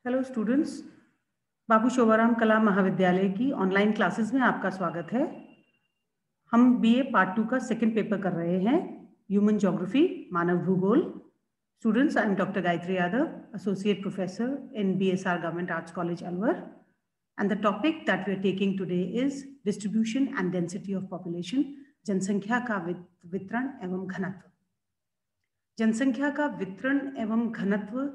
Hello students, बाबू शोभाराम कला महाविद्यालय की ऑनलाइन क्लासेस में आपका स्वागत है। हम बीए पार्ट 2 का सेकंड पेपर कर रहे हैं, ह्यूमन ज्योग्राफी, मानव भूगोल। Students, I am doctor Gayatri Yadav, associate professor in BSR government arts college Alwar, and the topic that we are taking today is distribution and density of population, जनसंख्या का वितरण एवं घनत्व। जनसंख्या का वितरण एवं घनत्व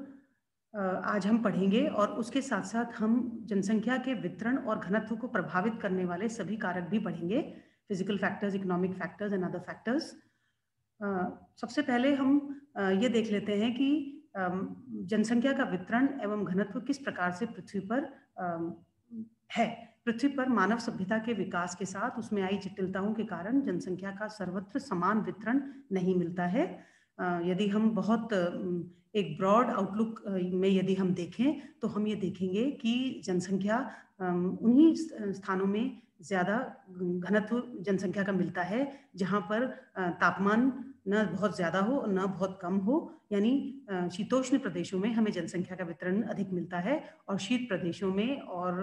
आज हम पढ़ेंगे और उसके साथ साथ हम जनसंख्या के वितरण और घनत्व को प्रभावित करने वाले सभी कारक भी पढ़ेंगे, physical factors, economic factors and other factors. सबसे पहले हम ये देख लेते हैं कि जनसंख्या का वितरण एवं घनत्व किस प्रकार से पृथ्वी पर है। पृथ्वी पर मानव सभ्यता के विकास के साथ उसमें आई जटिलताओं के कारण जनसंख्या का सर्वत्र समान वितरण नहीं मिलता है। यदि हम बहुत एक ब्रॉड आउटलुक में यदि हम देखें तो हम ये देखेंगे कि जनसंख्या उन्हीं स्थानों में ज़्यादा घनत्व जनसंख्या का मिलता है जहाँ पर तापमान न बहुत ज़्यादा हो न बहुत कम हो, यानी शीतोष्ण प्रदेशों में हमें जनसंख्या का वितरण अधिक मिलता है और शीत प्रदेशों में और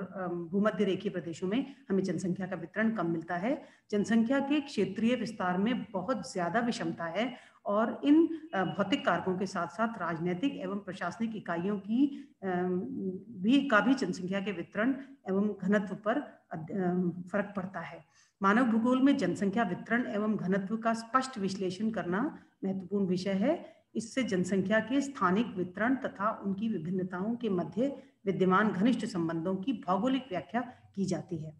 भूमध्य रेखीय प्रदेशों में हमें जनसंख्या का वितरण कम मिलता है। जनसंख्या के क्षेत्रीय विस्तार में बहुत ज़्यादा विषमता है और इन भौतिक कारकों के साथ साथ राजनीतिक एवं प्रशासनिक इकाइयों की भी जनसंख्या के वितरण एवं घनत्व पर फर्क पड़ता है। मानव भूगोल में जनसंख्या वितरण एवं घनत्व का स्पष्ट विश्लेषण करना महत्वपूर्ण विषय है। इससे जनसंख्या के स्थानिक वितरण तथा उनकी विभिन्नताओं के मध्य विद्यमान घनिष्ठ संबंधों की भौगोलिक व्याख्या की जाती है।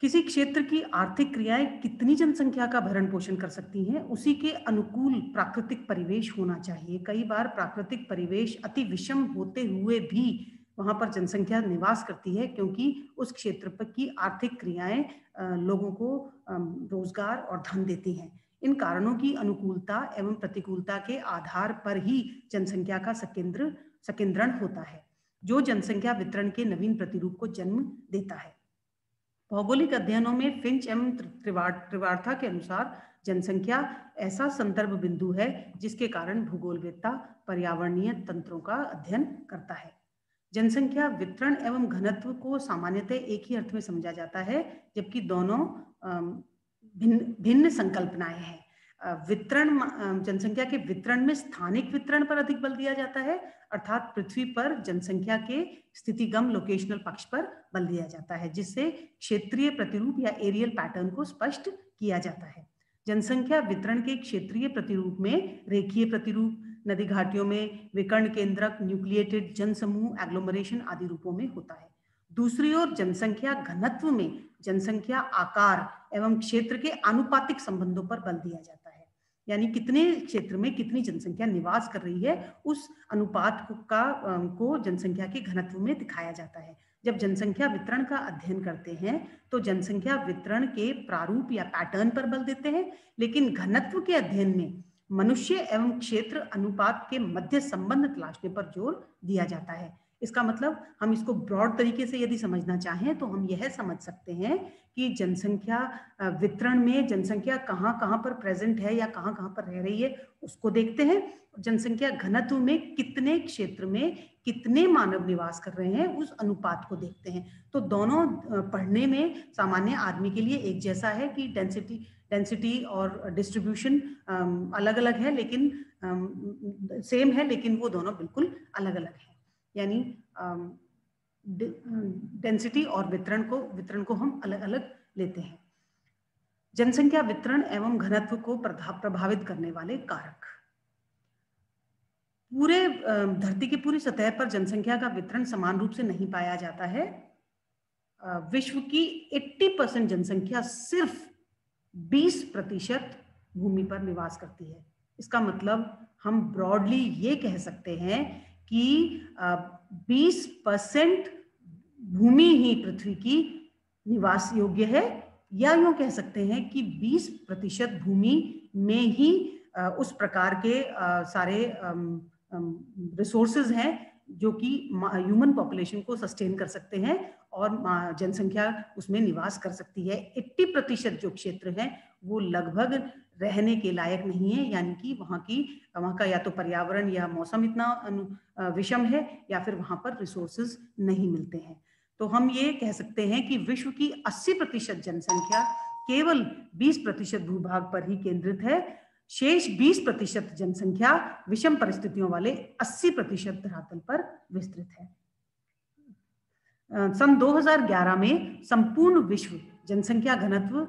किसी क्षेत्र की आर्थिक क्रियाएं कितनी जनसंख्या का भरण पोषण कर सकती हैं, उसी के अनुकूल प्राकृतिक परिवेश होना चाहिए। कई बार प्राकृतिक परिवेश अति विषम होते हुए भी वहां पर जनसंख्या निवास करती है, क्योंकि उस क्षेत्र पर की आर्थिक क्रियाएं लोगों को रोजगार और धन देती हैं। इन कारणों की अनुकूलता एवं प्रतिकूलता के आधार पर ही जनसंख्या का सकेंद्रण होता है, जो जनसंख्या वितरण के नवीन प्रतिरूप को जन्म देता है। भौगोलिक अध्ययनों में फिंच एवं त्रिवार्था के अनुसार जनसंख्या ऐसा संदर्भ बिंदु है जिसके कारण भूगोलवेत्ता पर्यावरणीय तंत्रों का अध्ययन करता है। जनसंख्या वितरण एवं घनत्व को सामान्यतः एक ही अर्थ में समझा जाता है, जबकि दोनों भिन्न संकल्पनाएं हैं। वितरण, जनसंख्या के वितरण में स्थानिक वितरण पर अधिक बल दिया जाता है, अर्थात पृथ्वी पर जनसंख्या के स्थितिगम लोकेशनल पक्ष पर बल दिया जाता है, जिससे क्षेत्रीय प्रतिरूप या एरियल पैटर्न को स्पष्ट किया जाता है। जनसंख्या वितरण के क्षेत्रीय प्रतिरूप में रेखीय प्रतिरूप, नदी घाटियों में विकर्ण केंद्रक, न्यूक्लिएटेड जनसमूह, एग्लोमरेशन आदि रूपों में होता है। दूसरी ओर जनसंख्या घनत्व में जनसंख्या आकार एवं क्षेत्र के आनुपातिक संबंधों पर बल दिया जाता है, यानी कितने क्षेत्र में कितनी जनसंख्या निवास कर रही है उस अनुपात को जनसंख्या के घनत्व में दिखाया जाता है। जब जनसंख्या वितरण का अध्ययन करते हैं तो जनसंख्या वितरण के प्रारूप या पैटर्न पर बल देते हैं, लेकिन घनत्व के अध्ययन में मनुष्य एवं क्षेत्र अनुपात के मध्य संबंध तलाशने पर जोर दिया जाता है। इसका मतलब हम इसको ब्रॉड तरीके से यदि समझना चाहें तो हम यह समझ सकते हैं कि जनसंख्या वितरण में जनसंख्या कहाँ कहाँ पर प्रेजेंट है या कहाँ कहाँ पर रह रही है उसको देखते हैं। जनसंख्या घनत्व में कितने क्षेत्र में कितने मानव निवास कर रहे हैं उस अनुपात को देखते हैं। तो दोनों पढ़ने में सामान्य आदमी के लिए एक जैसा है कि डेंसिटी और डिस्ट्रीब्यूशन अलग अलग है, लेकिन सेम है, लेकिन वो दोनों बिल्कुल अलग अलग है। यानी डेंसिटी और वितरण को हम अलग अलग लेते हैं। जनसंख्या वितरण एवं घनत्व को प्रभावित करने वाले कारक। पूरे धरती की पूरी सतह पर जनसंख्या का वितरण समान रूप से नहीं पाया जाता है। विश्व की 80% जनसंख्या सिर्फ 20% भूमि पर निवास करती है। इसका मतलब हम ब्रॉडली ये कह सकते हैं कि 20% भूमि ही पृथ्वी की निवास योग्य है, या यूं कह सकते हैं कि 20% भूमि में ही उस प्रकार के सारे रिसोर्सेज हैं जो कि ह्यूमन पॉपुलेशन को सस्टेन कर सकते हैं और जनसंख्या उसमें निवास कर सकती है। 80% जो क्षेत्र है वो लगभग रहने के लायक नहीं है, यानी कि वहाँ का या तो पर्यावरण या मौसम इतना विषम है या फिर वहाँ पर रिसोर्सेज नहीं मिलते हैं। तो हम ये कह सकते हैं कि विश्व की 80% जनसंख्या केवल 20% भूभाग पर ही केंद्रित है। शेष 20% जनसंख्या विषम परिस्थितियों वाले 80% धरातल पर विस्तृत है। सन 2011 में संपूर्ण विश्व जनसंख्या घनत्व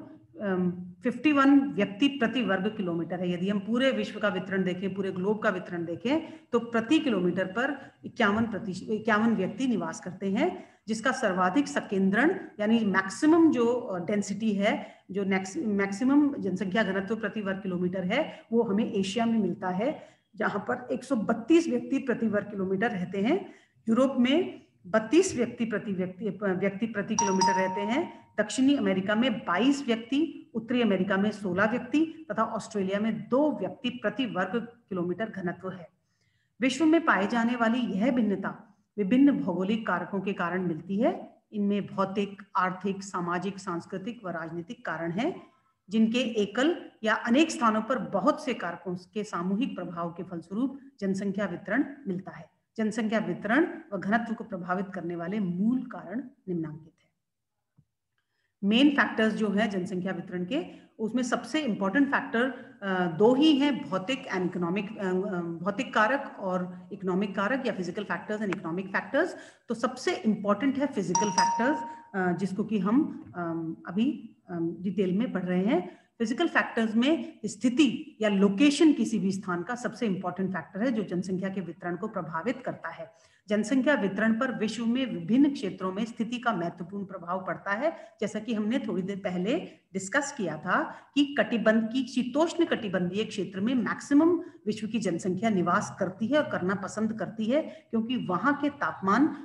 51 व्यक्ति प्रति वर्ग किलोमीटर है। यदि हम पूरे विश्व का वितरण देखें, पूरे ग्लोब का वितरण देखें, तो प्रति किलोमीटर पर 51 व्यक्ति निवास करते हैं, जिसका सर्वाधिक संकेंद्रण यानी मैक्सिमम जो डेंसिटी है, जो मैक्सिमम जनसंख्या घनत्व प्रति वर्ग किलोमीटर है, वो हमें एशिया में मिलता है, जहां पर 132 व्यक्ति प्रति वर्ग किलोमीटर रहते हैं। यूरोप में 32 व्यक्ति प्रति किलोमीटर रहते हैं। दक्षिणी अमेरिका में 22 व्यक्ति, उत्तरी अमेरिका में 16 व्यक्ति तथा ऑस्ट्रेलिया में 2 व्यक्ति प्रति वर्ग किलोमीटर घनत्व है। विश्व में पाए जाने वाली यह भिन्नता विभिन्न भौगोलिक कारकों के कारण मिलती है। इनमें भौतिक, आर्थिक, सामाजिक, सांस्कृतिक व राजनीतिक कारण हैं, जिनके एकल या अनेक स्थानों पर बहुत से कारकों के सामूहिक प्रभाव के फलस्वरूप जनसंख्या वितरण मिलता है। जनसंख्या वितरण व घनत्व को प्रभावित करने वाले मूल कारण निम्नलिखित है। मेन फैक्टर्स जो है जनसंख्या वितरण के, उसमें सबसे इंपॉर्टेंट फैक्टर 2 ही हैं, भौतिक एंड इकोनॉमिक, भौतिक कारक और इकोनॉमिक कारक या physical factors and economic factors. तो सबसे इंपॉर्टेंट है फिजिकल फैक्टर्स, जिसको कि हम अभी डिटेल में पढ़ रहे हैं। फिजिकल फैक्टर्स में स्थिति या लोकेशन किसी भी स्थान का सबसे इंपॉर्टेंट फैक्टर है, जो जनसंख्या के वितरण को प्रभावित करता है। जनसंख्या वितरण पर विश्व में विभिन्न क्षेत्रों में स्थिति का महत्वपूर्ण प्रभाव पड़ता है। जैसा कि हमने थोड़ी देर पहले डिस्कस किया था कि शीतोष्ण कटिबंधीय क्षेत्र में मैक्सिमम विश्व की जनसंख्या निवास करती है और करना पसंद करती है, क्योंकि वहां के तापमान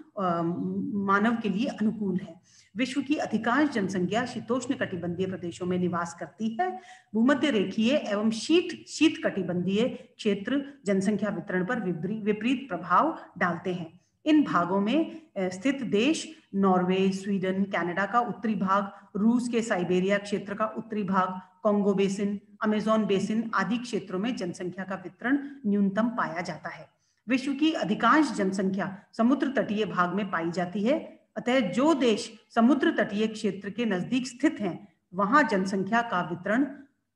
मानव के लिए अनुकूल है। विश्व की अधिकांश जनसंख्या शीतोष्ण कटिबंधीय प्रदेशों में निवास करती है। भूमध्य रेखीय एवं शीत कटिबंधीय क्षेत्र जनसंख्या वितरण पर विपरीत प्रभाव डालते हैं। इन भागों में स्थित देश नॉर्वे, स्वीडन, कनाडा का उत्तरी भाग, रूस के साइबेरिया क्षेत्र का उत्तरी भाग, कॉन्गो बेसिन, अमेज़न बेसिन आदि क्षेत्रों में जनसंख्या का वितरण न्यूनतम पाया जाता है। विश्व की अधिकांश जनसंख्या समुद्र तटीय भाग में पाई जाती है। अतः जो देश समुद्र तटीय क्षेत्र के नजदीक स्थित हैं, वहां जनसंख्या का वितरण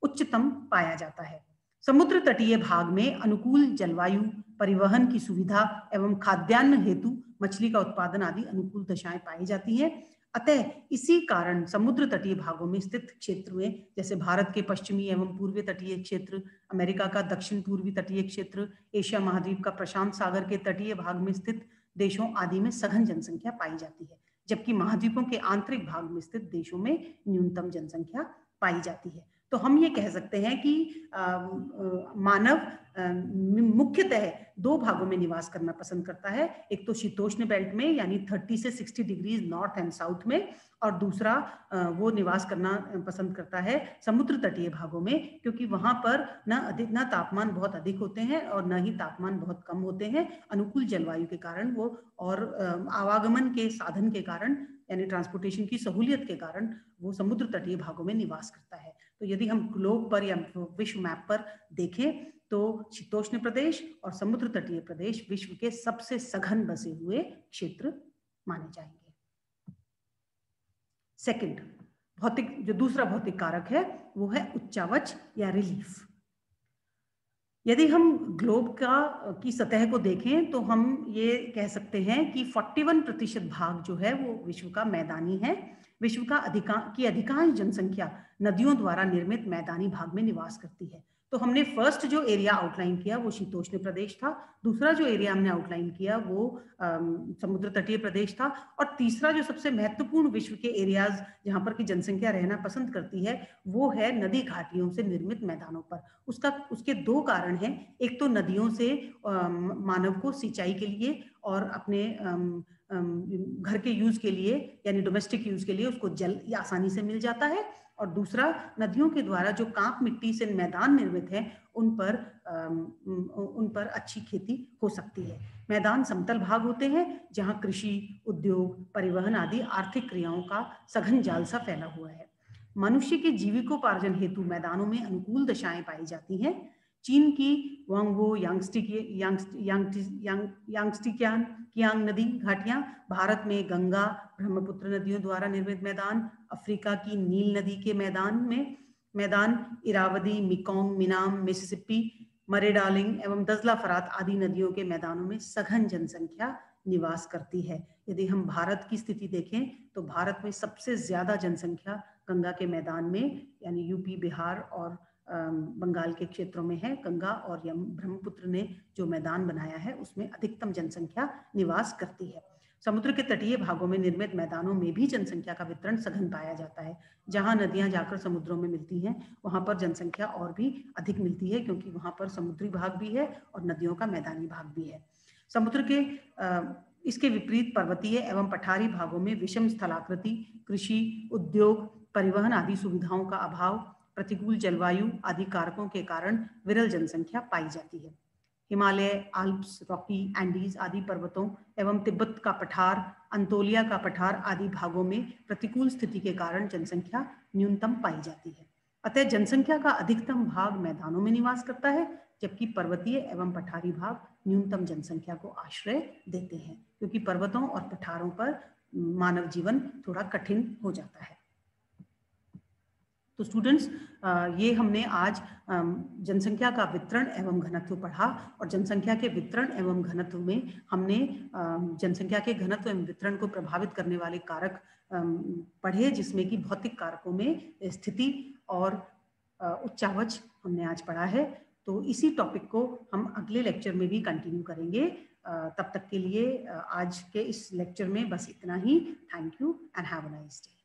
उच्चतम पाया जाता है। समुद्र तटीय भाग में अनुकूल जलवायु, परिवहन की सुविधा एवं खाद्यान्न हेतु मछली का उत्पादन आदि अनुकूल दशाएं पाई जाती हैं। अतः इसी कारण समुद्र तटीय भागों में स्थित क्षेत्र में, जैसे भारत के पश्चिमी एवं पूर्वी तटीय क्षेत्र, अमेरिका का दक्षिण पूर्वी तटीय क्षेत्र, एशिया महाद्वीप का प्रशांत सागर के तटीय भाग में स्थित देशों आदि में सघन जनसंख्या पाई जाती है, जबकि महाद्वीपों के आंतरिक भाग में स्थित देशों में न्यूनतम जनसंख्या पाई जाती है। तो हम ये कह सकते हैं कि मानव मुख्यतः 2 भागों में निवास करना पसंद करता है। एक तो शीतोष्ण बेल्ट में, यानी 30 से 60 डिग्रीज नॉर्थ एंड साउथ में, और दूसरा वो निवास करना पसंद करता है समुद्र तटीय भागों में, क्योंकि वहां पर न तापमान बहुत अधिक होते हैं और न ही तापमान बहुत कम होते हैं। अनुकूल जलवायु के कारण वो, और आवागमन के साधन के कारण, यानी ट्रांसपोर्टेशन की सहूलियत के कारण वो समुद्र तटीय भागों में निवास करता है। तो यदि हम ग्लोब पर या विश्व मैप पर देखें, तो शीतोष्ण प्रदेश और समुद्र तटीय प्रदेश विश्व के सबसे सघन बसे हुए क्षेत्र माने जाएंगे। सेकंड जो दूसरा भौतिक कारक है वो है उच्चावच या रिलीफ। यदि हम ग्लोब की सतह को देखें तो हम ये कह सकते हैं कि 41% भाग जो है वो विश्व का मैदानी है। विश्व का अधिकांश जनसंख्या नदियों द्वारा निर्मित मैदानी भाग में निवास करती है। तो हमने फर्स्ट जो एरिया आउटलाइन किया वो शीतोष्ण प्रदेश था, दूसरा जो एरिया हमने आउटलाइन किया वो समुद्र तटीय प्रदेश था, और तीसरा जो सबसे महत्वपूर्ण विश्व के एरियाज जहाँ पर की जनसंख्या रहना पसंद करती है वो है नदी घाटियों से निर्मित मैदानों पर। उसके 2 कारण हैं। एक तो नदियों से मानव को सिंचाई के लिए और अपने घर के यूज के लिए, यानी डोमेस्टिक यूज के लिए उसको जल आसानी से मिल जाता है, और दूसरा नदियों के द्वारा जो कांप मिट्टी से मैदान निर्मित हैं उन पर अच्छी खेती हो सकती है। मैदान समतल भाग होते हैं जहां कृषि, उद्योग, परिवहन आदि आर्थिक क्रियाओं का सघन जाल सा फैला हुआ है। मनुष्य के जीविकोपार्जन हेतु मैदानों में अनुकूल दशाएं पाई जाती हैं। चीन की वांगवो यांगस्टिकियान कियांग नदी घाटियां, भारत में गंगा ब्रह्मपुत्र नदियों द्वारा निर्मित मैदान, अफ्रीका की नील नदी के मैदान Irrawaddy, Mekong, Menam, Mississippi, Murray Darling एवं दजला फरात आदि नदियों के मैदानों में सघन जनसंख्या निवास करती है। यदि हम भारत की स्थिति देखें तो भारत में सबसे ज्यादा जनसंख्या गंगा के मैदान में यानी यूपी, बिहार और बंगाल के क्षेत्रों में है। गंगा और ब्रह्मपुत्र ने जो मैदान बनाया है उसमें अधिकतम जनसंख्या निवास करती है। समुद्र के तटीय भागों में निर्मित मैदानों में भी जनसंख्या का वितरण सघन पाया जाता है। जहां नदियां जाकर समुद्रों में मिलती हैं वहां पर जनसंख्या और भी अधिक मिलती है, क्योंकि वहां पर समुद्री भाग भी है और नदियों का मैदानी भाग भी है। समुद्र के इसके विपरीत पर्वतीय एवं पठारी भागों में विषम स्थलाकृति, कृषि, उद्योग, परिवहन आदि सुविधाओं का अभाव, प्रतिकूल जलवायु आदि कारकों के कारण विरल जनसंख्या पाई जाती है। हिमालय, आल्प्स, रॉकी, एंडीज आदि पर्वतों एवं तिब्बत का पठार, अंतोलिया का पठार आदि भागों में प्रतिकूल स्थिति के कारण जनसंख्या न्यूनतम पाई जाती है। अतः जनसंख्या का अधिकतम भाग मैदानों में निवास करता है, जबकि पर्वतीय एवं पठारी भाग न्यूनतम जनसंख्या को आश्रय देते हैं, क्योंकि पर्वतों और पठारों पर मानव जीवन थोड़ा कठिन हो जाता है। तो स्टूडेंट्स, ये हमने आज जनसंख्या का वितरण एवं घनत्व पढ़ा, और जनसंख्या के वितरण एवं घनत्व में हमने जनसंख्या के घनत्व एवं वितरण को प्रभावित करने वाले कारक पढ़े, जिसमें कि भौतिक कारकों में स्थिति और उच्चावच हमने आज पढ़ा है। तो इसी टॉपिक को हम अगले लेक्चर में भी कंटिन्यू करेंगे। तब तक के लिए आज के इस लेक्चर में बस इतना ही। Thank you and have a nice day.